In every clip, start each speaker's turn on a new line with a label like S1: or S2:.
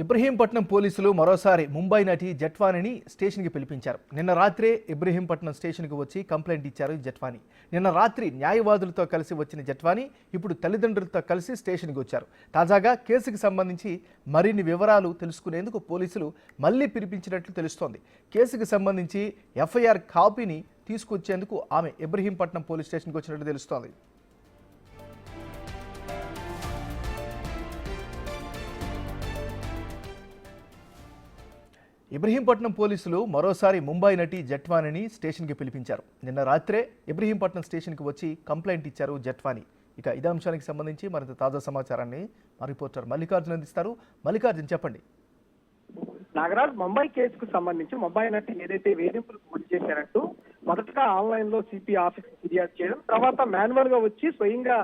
S1: ఇబ్రహీంపట్నం పోలీసులు మరోసారి ముంబై నటి జట్వానీని స్టేషన్కి పిలిపించారు. నిన్న రాత్రే ఇబ్రహీంపట్నం స్టేషన్కి వచ్చి కంప్లైంట్ ఇచ్చారు జట్వానీ. నిన్న రాత్రి న్యాయవాదులతో కలిసి వచ్చిన జట్వానీ ఇప్పుడు తల్లిదండ్రులతో కలిసి స్టేషన్కి వచ్చారు. తాజాగా కేసుకు సంబంధించి మరిన్ని వివరాలు తెలుసుకునేందుకు పోలీసులు మళ్లీ పిలిపించినట్లు తెలుస్తోంది. కేసుకు సంబంధించి ఎఫ్ఐఆర్ కాపీని తీసుకొచ్చేందుకు ఆమె ఇబ్రహీంపట్నం పోలీస్ స్టేషన్కి వచ్చినట్లు తెలుస్తోంది. ఇబ్రహీంపట్నం పోలీసులు మరోసారి ముంబై నటి జట్వానీని స్టేషన్కి పిలిపించారు. నిన్న రాత్రే ఇబ్రహీంపట్నం స్టేషన్కి వచ్చి కంప్లైంట్ ఇచ్చారు జట్వానీ. ఇక ఇదే అంశానికి సంబంధించి మరింత తాజా సమాచారాన్ని మా రిపోర్టర్ మల్లికార్జున్ అందిస్తారు. మల్లికార్జున్, చెప్పండి.
S2: నాగరాజ్, ముంబై కేసుకు సంబంధించి ముంబై నటి ఏదైతే వేధింపులు గురి చేశారంటూ మొదటగా ఆన్లైన్ లో సిపి ఆఫీస్ ఫిర్యాదు చేయడం, తర్వాత మాన్యువల్ గా వచ్చి స్వయంగా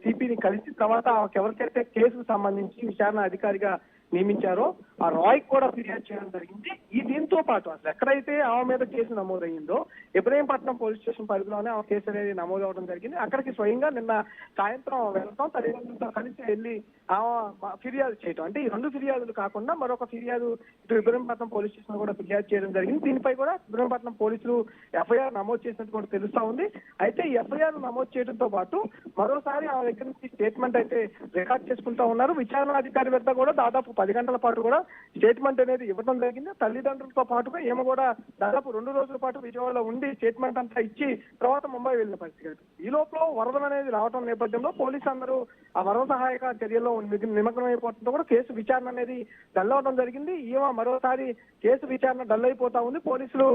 S2: సిపిని కలిసి తర్వాత ఎవరికైతే కేసుకు సంబంధించి విచారణ అధికారిగా నియమించారో ఆ రాయ్ కూడా ఫిర్యాదు చేయడం జరిగింది. దీంతో పాటు అసలు ఎక్కడైతే ఆమె మీద కేసు నమోదయ్యిందో ఇబ్రహీంపట్నం పోలీస్ స్టేషన్ పరిధిలోనే ఆ కేసు అనేది నమోదు అవడం జరిగింది. అక్కడికి స్వయంగా నిన్న సాయంత్రం వెళ్తాం, తల్లిదండ్రులతో కలిసి వెళ్ళి ఫిర్యాదు చేయడం, అంటే ఈ రెండు ఫిర్యాదులు కాకుండా మరొక ఫిర్యాదు ఇటు ఇబ్రహీంపట్నం పోలీస్ స్టేషన్ కూడా ఫిర్యాదు చేయడం జరిగింది. దీనిపై కూడా ఇబ్రహీంపట్నం పోలీసులు ఎఫ్ఐఆర్ నమోదు చేసినట్టు కూడా తెలుస్తా ఉంది. అయితే ఈ ఎఫ్ఐఆర్ నమోదు చేయడంతో పాటు మరోసారి ఆ దగ్గర నుంచి స్టేట్మెంట్ అయితే రికార్డ్ చేసుకుంటా ఉన్నారు. విచారణ అధికారి వద్ద కూడా దాదాపు 10 గంటల పాటు కూడా స్టేట్మెంట్ అనేది ఇవ్వడం జరిగింది. తల్లిదండ్రులతో పాటుగా ఏమో కూడా దాదాపు 2 రోజుల పాటు విజయవాడలో ఉండి స్టేట్మెంట్ అంతా ఇచ్చి తర్వాత ముంబై వెళ్ళిన పరిస్థితి. ఈ లోపల వరదలు అనేది రావడం నేపథ్యంలో పోలీసు అందరూ ఆ వరద సహాయక చర్యల్లో నిమగ్నం అయిపోవడంతో కూడా కేసు విచారణ అనేది డల్ అవడం జరిగింది. మరోసారి కేసు విచారణ డల్ అయిపోతా ఉంది. పోలీసులు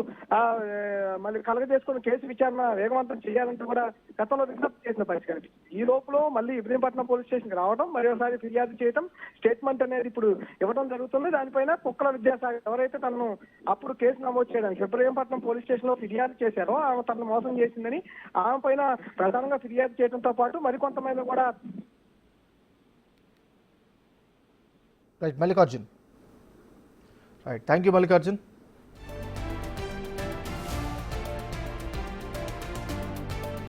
S2: మళ్ళీ కలగజేసుకుని కేసు విచారణ వేగవంతం చేయాలంటూ కూడా గతంలో విజ్ఞప్తి చేసిన పరిస్థితి. ఈ లోపల మళ్ళీ ఇబ్రహీంపట్నం పోలీస్ స్టేషన్ కి రావడం, మరోసారి ఫిర్యాదు చేయడం, స్టేట్మెంట్ అనేది ఇప్పుడు ఇవ్వడం జరుగుతుంది. దానిపైన కుక్కల విద్యాసాగర్ ఎవరైతే తనను అప్పుడు కేసు నమోదు చేయడానికి ఇబ్రహీంపట్నం పోలీస్ స్టేషన్ లో ఫిర్యాదు చేశారో ఆమె తనను మోసం చేసిందని ఆమె పైన ప్రధానంగా ఫిర్యాదు చేయడంతో పాటు మరికొంతమంది కూడా
S1: మల్లికార్జున్. Thank you Mallikarjun.